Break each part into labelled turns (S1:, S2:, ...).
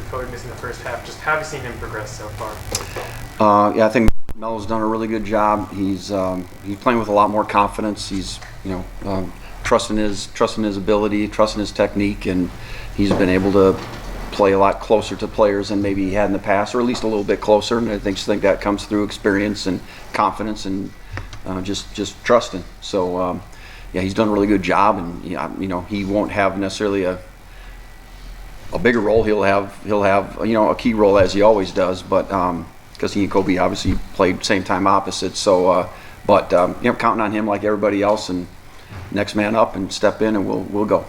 S1: Kobe missing the first half. Just how have you seen him progress so far?
S2: Yeah, I think Melo's done a really good job. He's playing with a lot more confidence. He's trusting his ability, trusting his technique, and he's been able to play a lot closer to players than maybe he had in the past, or at least a little bit closer. And I think that comes through experience and confidence and just trusting. So yeah, he's done a really good job, and he won't have necessarily a bigger role. He'll have a key role as he always does, but because he and Kobe obviously played same time opposites. So but counting on him like everybody else, and next man up and step in, and we'll go.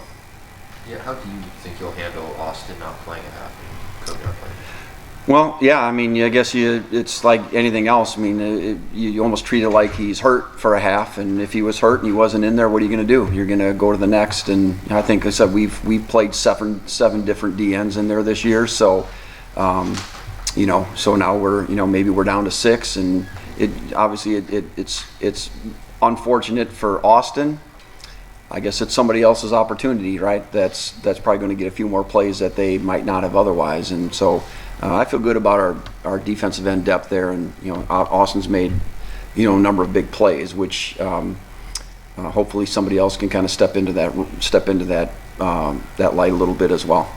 S3: Yeah, how do you think you'll handle Austin not playing at half, Kobe not playing?
S2: Well, yeah, I mean, I guess it's like anything else. I mean, you almost treat it like he's hurt for a half, and if he was hurt and he wasn't in there, what are you going to do? You're going to go to the next, and I think I said we've played seven different DNs in there this year, so so now we're maybe we're down to 6, and it's unfortunate for Austin. I guess it's somebody else's opportunity, right? That's probably going to get a few more plays that they might not have otherwise, and so I feel good about our defensive end depth there, and Austin's made a number of big plays, which hopefully somebody else can kind of step into that light a little bit as well.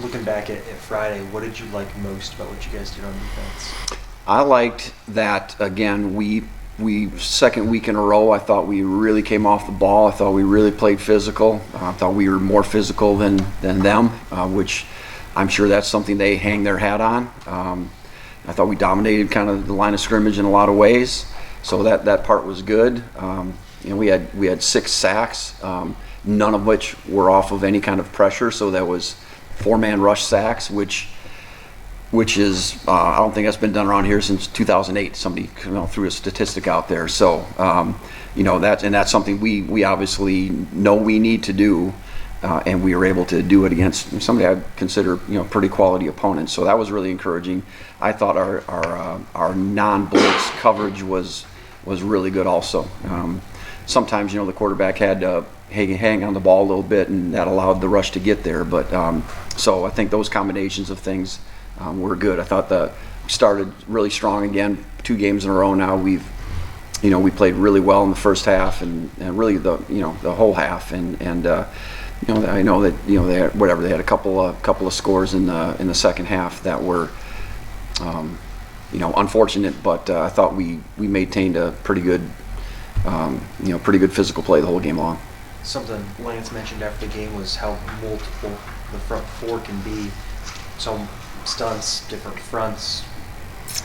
S4: Looking back at Friday, what did you like most about what you guys did on defense?
S2: I liked that, again, we second week in a row, I thought we really came off the ball. I thought we really played physical. I thought we were more physical than them, which I'm sure that's something they hang their hat on. I thought we dominated kind of the line of scrimmage in a lot of ways, so that part was good. We had 6 sacks, none of which were off of any kind of pressure, so that was 4-man rush sacks, which is I don't think that's been done around here since 2008. Somebody threw a statistic out there. So that's something we obviously know we need to do, and we were able to do it against somebody I consider pretty quality opponents. So that was really encouraging. I thought our non-blitz coverage was really good also. Sometimes the quarterback had to hang on the ball a little bit, and that allowed the rush to get there. But so I think those combinations of things were good. I thought we started really strong again, 2 games in a row now. We played really well in the first half, and really the whole half, and I know that they had a couple of scores in the second half that were unfortunate, but I thought we maintained a pretty good physical play the whole game long.
S4: Something Lance mentioned after the game was how multiple the front 4 can be. So stunts, different fronts.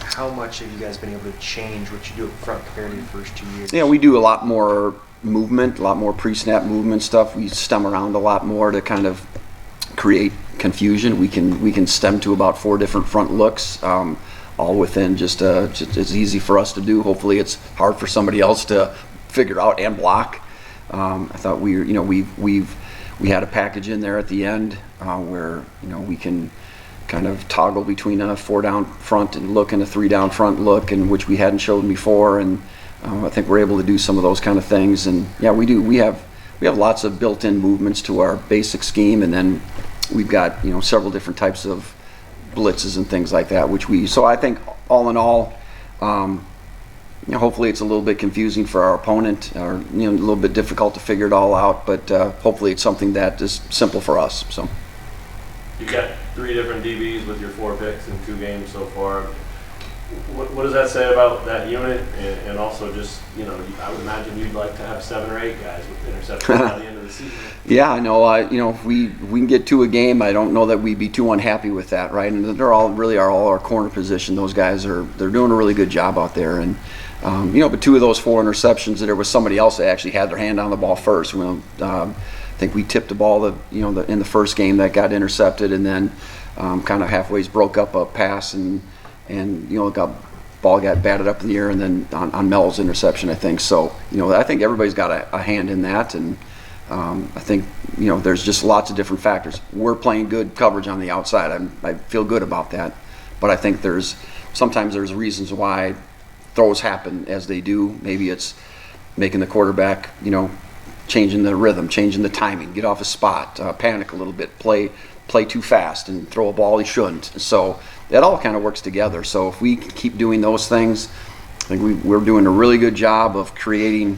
S4: How much have you guys been able to change what you do up front compared to your first 2 years?
S2: Yeah, we do a lot more movement, a lot more pre-snap movement stuff. We stem around a lot more to kind of create confusion. We can stem to about 4 different front looks, all within just it's easy for us to do. Hopefully, it's hard for somebody else to figure out and block. I thought we had a package in there at the end where we can kind of toggle between a 4-down front and look and a 3-down front look, and which we hadn't showed before, and I think we're able to do some of those kind of things. And yeah, we do. We have lots of built-in movements to our basic scheme, and then we've got several different types of blitzes and things like that, so I think all in all, hopefully it's a little bit confusing for our opponent, or a little bit difficult to figure it all out, but hopefully it's something that is simple for us. So
S5: you've got 3 different DBs with your 4 picks in 2 games so far. What does that say about that unit, and also just I would imagine you'd like to have 7 or 8 guys with interceptions by the end of the season.
S2: Yeah, I know. If we can get 2 a game, I don't know that we'd be too unhappy with that, right? And they're all our corner position. Those guys they're doing a really good job out there, and but 2 of those 4 interceptions, there was somebody else that actually had their hand on the ball first. I think we tipped the ball in the first game that got intercepted, and then kind of halfway broke up a pass and ball got batted up in the air, and then on Mel's interception, I think. So I think everybody's got a hand in that, and I think there's just lots of different factors. We're playing good coverage on the outside. I feel good about that, but I think sometimes there's reasons why throws happen as they do. Maybe it's making the quarterback changing the rhythm, changing the timing, get off a spot, panic a little bit, play play too fast and throw a ball he shouldn't. So it all kind of works together. So if we can keep doing those things, I think we're doing a really good job of creating,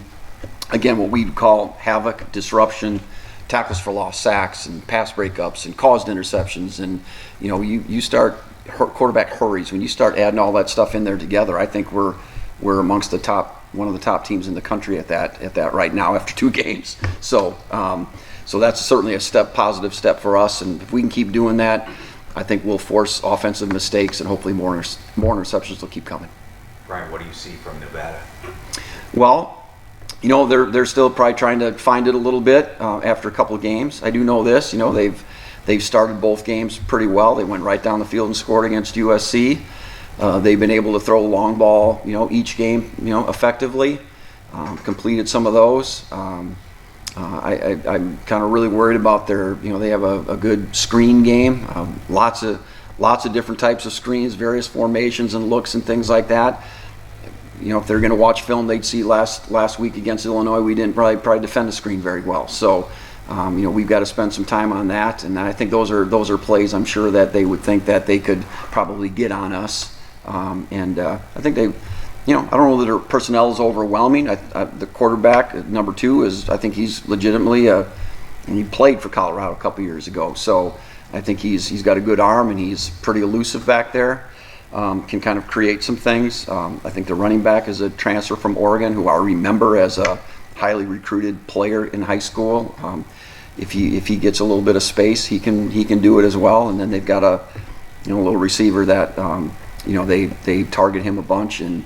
S2: again, what we call havoc, disruption, tackles for loss, sacks, and pass breakups, and caused interceptions. And you start quarterback hurries. When you start adding all that stuff in there together, I think we're amongst one of the top teams in the country at that right now after 2 games. So that's certainly a positive step for us. And if we can keep doing that, I think we'll force offensive mistakes, and hopefully more interceptions will keep coming.
S6: Brian, what do you see from Nevada?
S2: Well, they're still probably trying to find it a little bit after a couple of games. I do know this. They've started both games pretty well. They went right down the field and scored against USC. They've been able to throw a long ball, each game, effectively. Completed some of those. I'm kind of really worried about they have a good screen game. Lots of different types of screens, various formations and looks and things like that. If they're going to watch film, they'd see last week against Illinois, we didn't probably defend the screen very well. So, we've got to spend some time on that. And I think those are plays I'm sure that they would think that they could probably get on us. I think they, I don't know that their personnel is overwhelming. The quarterback, number 2, I think he's legitimately and he played for Colorado a couple years ago. So I think he's got a good arm, and he's pretty elusive back there. Can kind of create some things. I think the running back is a transfer from Oregon, who I remember as a highly recruited player in high school. If he gets a little bit of space, he can do it as well. And then they've got a little receiver that they target him a bunch, and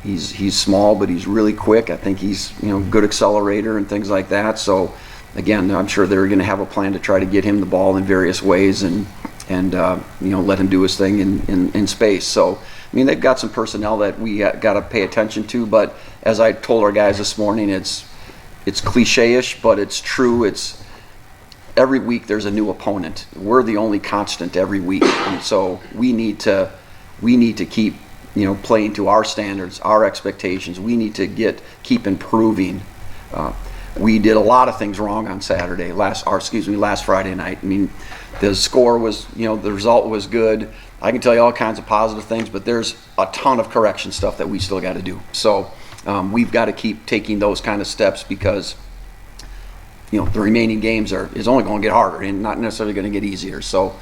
S2: he's small, but he's really quick. I think he's good accelerator and things like that. So again, I'm sure they're going to have a plan to try to get him the ball in various ways and let him do his thing in space. So, they've got some personnel that we got to pay attention to. But as I told our guys this morning, it's cliche-ish, but it's true. It's every week there's a new opponent. We're the only constant every week, and so we need to keep playing to our standards, our expectations. We need to keep improving. We did a lot of things wrong on last Friday night. The score was, the result was good. I can tell you all kinds of positive things, but there's a ton of correction stuff that we still got to do. So we've got to keep taking those kind of steps, because the remaining games is only going to get harder and not necessarily going to get easier. So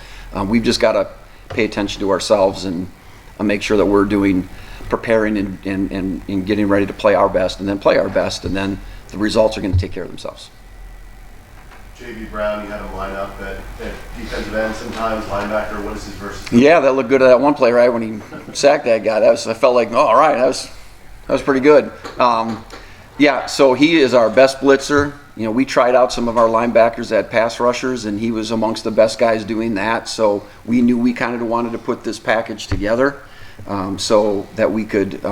S2: we've just got to pay attention to ourselves and make sure that we're preparing and getting ready to play our best, and then the results are going to take care of themselves.
S7: J.B. Brown, you had him line up at defensive end sometimes, linebacker. What is his versus?
S2: Yeah, that looked good at that one play, right, when he sacked that guy. I felt like, all right, that was pretty good. So he is our best blitzer. We tried out some of our linebackers at pass rushers, and he was amongst the best guys doing that. So we knew we kind of wanted to put this package together so that we could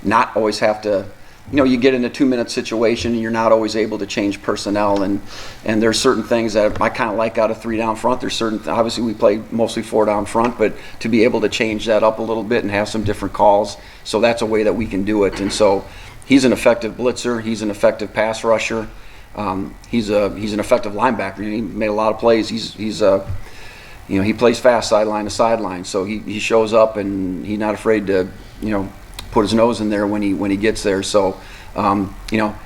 S2: not always have to. You get in a 2-minute situation and you're not always able to change personnel, and there's certain things that I kind of like out of 3 down front. There's obviously we play mostly 4 down front, but to be able to change that up a little bit and have some different calls, so that's a way that we can do it. And so he's an effective blitzer. He's an effective pass rusher. He's an effective linebacker. He made a lot of plays. He plays fast sideline to sideline, so he shows up and he's not afraid to put his nose in there when he gets there. So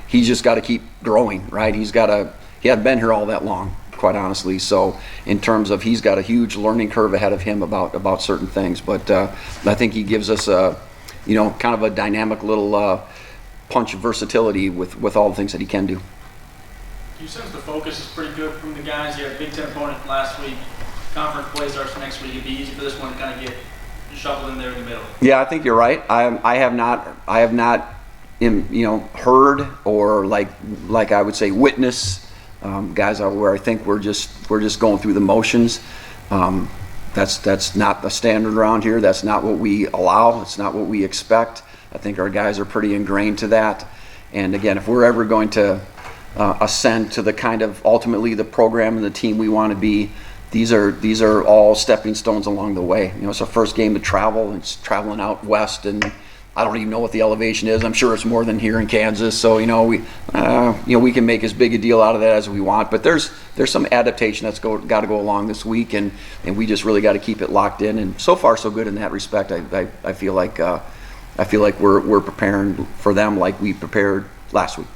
S2: he's just got to keep growing, right? He hadn't been here all that long, quite honestly. So in terms of, he's got a huge learning curve ahead of him about certain things. But I think he gives us kind of a dynamic little punch of versatility with all the things that he can do.
S8: You sense the focus is pretty good from the guys. You had a Big Ten opponent last week. Conference play starts next week. It'd be easy for this one to kind of get shuffled in there in the middle.
S2: Yeah, I think you're right. I have not heard or like I would say witness guys where I think we're just going through the motions. That's not the standard around here. That's not what we allow. It's not what we expect. I think our guys are pretty ingrained to that. And again, if we're ever going to ascend to the kind of ultimately the program and the team we want to be, these are all stepping stones along the way. It's our first game to travel. It's traveling out west, and I don't even know what the elevation is. I'm sure it's more than here in Kansas. So, we can make as big a deal out of that as we want. But there's some adaptation that's got to go along this week, and we just really got to keep it locked in. And so far, so good in that respect. I feel like we're preparing for them like we prepared last week.